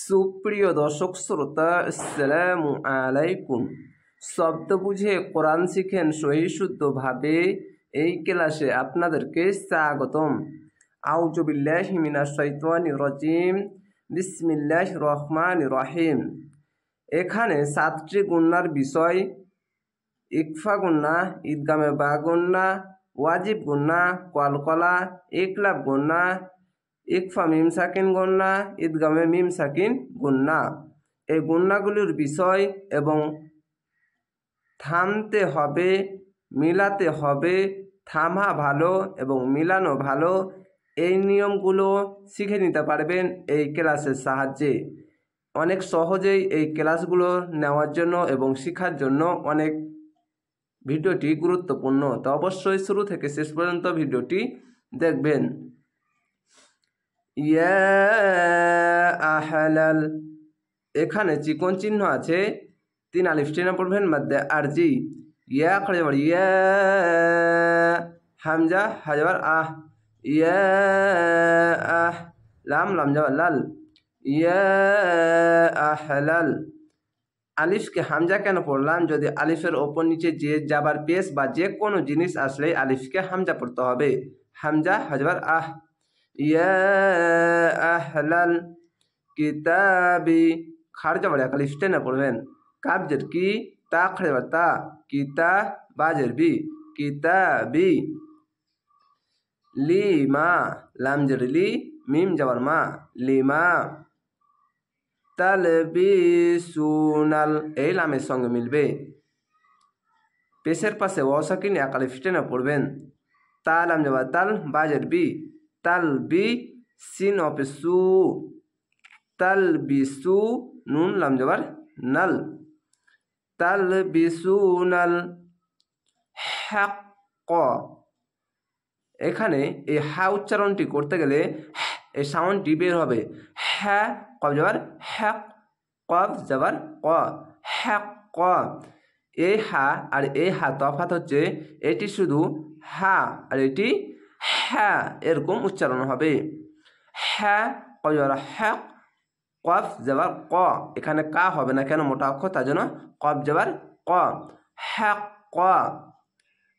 সুপ্রিয় দর্শক শ্রোতা, আসসালামু আলাইকুম। শব্দ বুঝে কোরআন শিখেন সহি শুদ্ধভাবে, এই ক্লাসে আপনাদেরকে স্বাগতম। আউযু বিল্লাহি মিনাশ শাইতানির রাজিম, বিসমিল্লাহির রহমানির রহিম। এখানে 7টি গুণনার বিষয়: ইকফা গুণনা, ঈদগামে বা গুণনা, ওয়াজিব গুণনা, কলকলা, ইকলাব গুণনা, ইকফা মিম সাকিন গুণনা, ঈদগামে মিম সাকিন গুণনা। এই গুণনাগুলির বিষয় এবং থামতে হবে, মিলাতে হবে, থামা ভালো এবং মিলানো ভালো, এই নিয়মগুলো শিখে নিতে পারবেন এই ক্লাসের সাহায্যে। অনেক সহজেই এই ক্লাসগুলো নেওয়ার জন্য এবং শেখার জন্য অনেক ভিডিওটি গুরুত্বপূর্ণ, তো অবশ্যই শুরু থেকে শেষ পর্যন্ত ভিডিওটি দেখবেন। ইয়া আহলাল, এখানে চিকন চিহ্ন আছে, 3 আলিফ টেনে পড়বেন মধ্যে আরজি। ইয়া খড়ে যাবার ইয়া, হামজা হাজাবার আহ, ইয়া আহ, লাম লাম যাবার লাল, ইয়া আহলাল। আলিফকে হামজা কেন পড়লাম? যদি আলিফের ওপর নিচে যে যাবার পেশ বা যে কোনো জিনিস আসলে আলিফকে হামজা পড়তে হবে। হামজা হাজবার আহ। ইয়া আহলাল কিতাবি, খাড় যাবার এক আলিফ টেনে পড়বেন। কাবজের কি, তা খাড়ে যাবার তা, কিতা বাজের বি, কিতাবি। লিমা, লামজের লি, মিম যাবার মা, লিমা। তালবিসুনাল, এই লামের সঙ্গে মিলবে। পেশের পাশে ওয়াসাকিন এক আলিফ টেনে পড়বেন। তা লাম যাবার তাল, বাজের বি, তাল বি, সিন অপে সু, তাল বিসু, নুন লাম যাবার নাল, তাল বিসু নাল। হ্যাক, এখানে এই হা উচ্চারণটি করতে গেলে এই সাউন্ডটি বের হবে। হ্যাঁ কব যাবার হ্যাক, কব যাবার ক, হ্যাক ক। এই হা আর এই হা তফাৎ হচ্ছে, এটি শুধু হা আর এটি হ্যাঁ, এরকম উচ্চারণ হবে। হ্যাঁ কব যাবার হ্যাক, কফ যাবার ক। এখানে কা হবে না, কেন? মোটা অক্ষর, তার জন্য কফ যাবার ক, হ্যাক ক।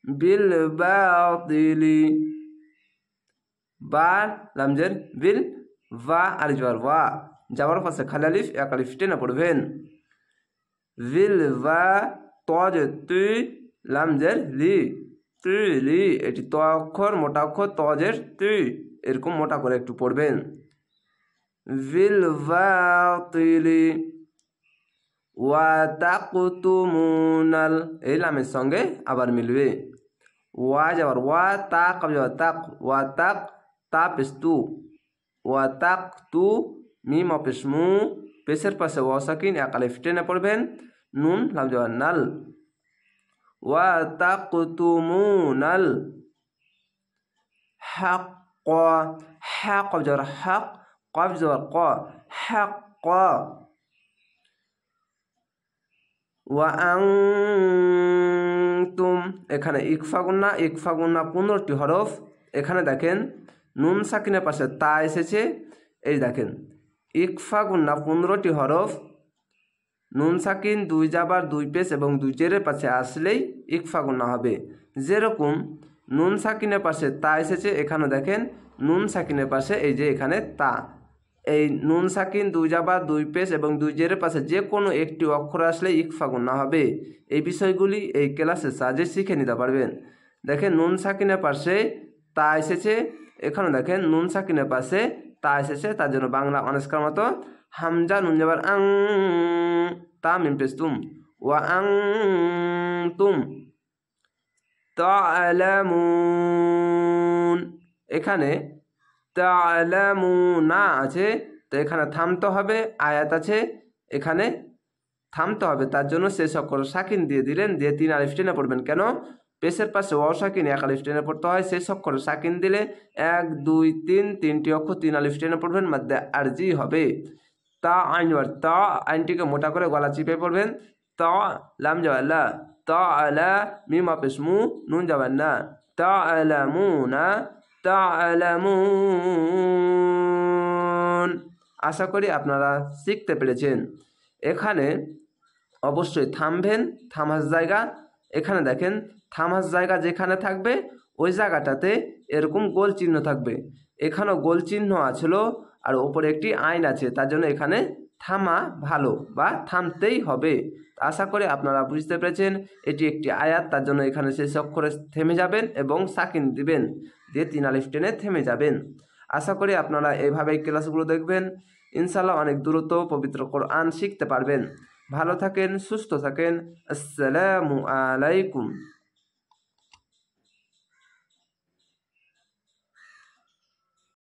বিল বাতিলি, বা লামজের বিল, বা আর যাবার ওয়া, যাবার পাশে খালি আলিফ এক আলিফ টেনে পড়বেন। বিল বা তজ তুই, লামজের লি, তুই লি, এটি ত অক্ষর, মোটা অক্ষর, তজের তুই, এরকম মোটা করে একটু পড়বেন। বিল বাতিলি ওয়া তাকতুমুনাল, এই লামের সঙ্গে আবার মিলবে। ওয়া যাবার ওয়া, তাক কব যাবার তাক, ওয়া তাক, তা পেশ তু, ওয়া তাক তু, মিম অপেশ মু, পেশের পাশে ওয়াসাকিন এক আলিফ টেনে পড়বেন। নুন লাম যাবার নাল, ওয়া তাকতুমুনাল হ্যাক, হ্যাক কব যাবার হ্যাক, কব যাবার ক, হ্যাক ক। ওয়া আনতুম, এখানে ইকফা গুন্না, ইকফা গুন্না 15টি হরফ। এখানে দেখেন নুন সাকিনের পাশে তা এসেছে, এই দেখেন ইকফা গুন্না 15টি হরফ। নুন সাকিন 2 জাবার 2 পেশ এবং 2 জেরের পাশে আসলেই ইকফা গুন্না হবে। যেরকম নুন সাকিনের পাশে তা এসেছে, এখানে দেখেন নুন সাকিনের পাশে এই যে এখানে তা, এই নুন সাকিন 2 জাবার 2 পেশ এবং 2 জেরের পাশে যে কোনো একটি অক্ষর আসলে ইকফা গুন্না হবে। এই বিষয়গুলি এই ক্লাসের সাহায্যে শিখে নিতে পারবেন। দেখেন নুন সাকিনের পাশে তা এসেছে, এখানে দেখেন নুন সাকিনের পাশে তা এসেছে, তার জন্য বাংলা অনাস্কার মতো হামজা নুন যাবার আং, তা মিম পেশ তুম, ওয়া আং তুম তা'লামুন। এখানে তা'লামুনা আছে, তো এখানে থামতে হবে, আয়াত আছে, এখানে থামতে হবে, তার জন্য শেষ অক্ষর সাকিন দিয়ে দিলেন, দিয়ে 3 আলিফ টেনে পড়বেন। কেন? পেশের পাশে ওয়াও সাকিন 1 আলিফ টেনে পড়তে হয়, শেষ অক্ষরে সাকিন দিলে 1 2 3 3টি অক্ষর 3 আলিফ টেনে পড়বেন, মধ্যে আরজি হবে। তা আইন যাবার তা, আইনটিকে মোটা করে গলা চিপে পড়বেন। তা লাম যাবার লা, তা আলা, মিম অপেশ মু, নুন যাবার না, তা আলামুনা, তা আলামুন। আশা করি আপনারা শিখতে পেরেছেন। এখানে অবশ্যই থামবেন, থামার জায়গা এখানে দেখেন, থামার জায়গা যেখানে থাকবে ওই জায়গাটাতে এরকম গোল চিহ্ন থাকবে। এখানেও গোল চিহ্ন আছিল আর ওপরে একটি আইন আছে, তার জন্য এখানে থামা ভালো বা থামতেই হবে। আশা করি আপনারা বুঝতে পেরেছেন। এটি একটি আয়াত, তার জন্য এখানে শেষ অক্ষরে থেমে যাবেন এবং সাকিন দিবেন, দিয়ে 3 আলিফ টেনে থেমে যাবেন। আশা করি আপনারা এইভাবেই ক্লাসগুলো দেখবেন, ইনশাল্লাহ অনেক দ্রুত পবিত্র কোরআন শিখতে পারবেন। ভালো থাকেন, সুস্থ থাকেন। আসসালামু আলাইকুম।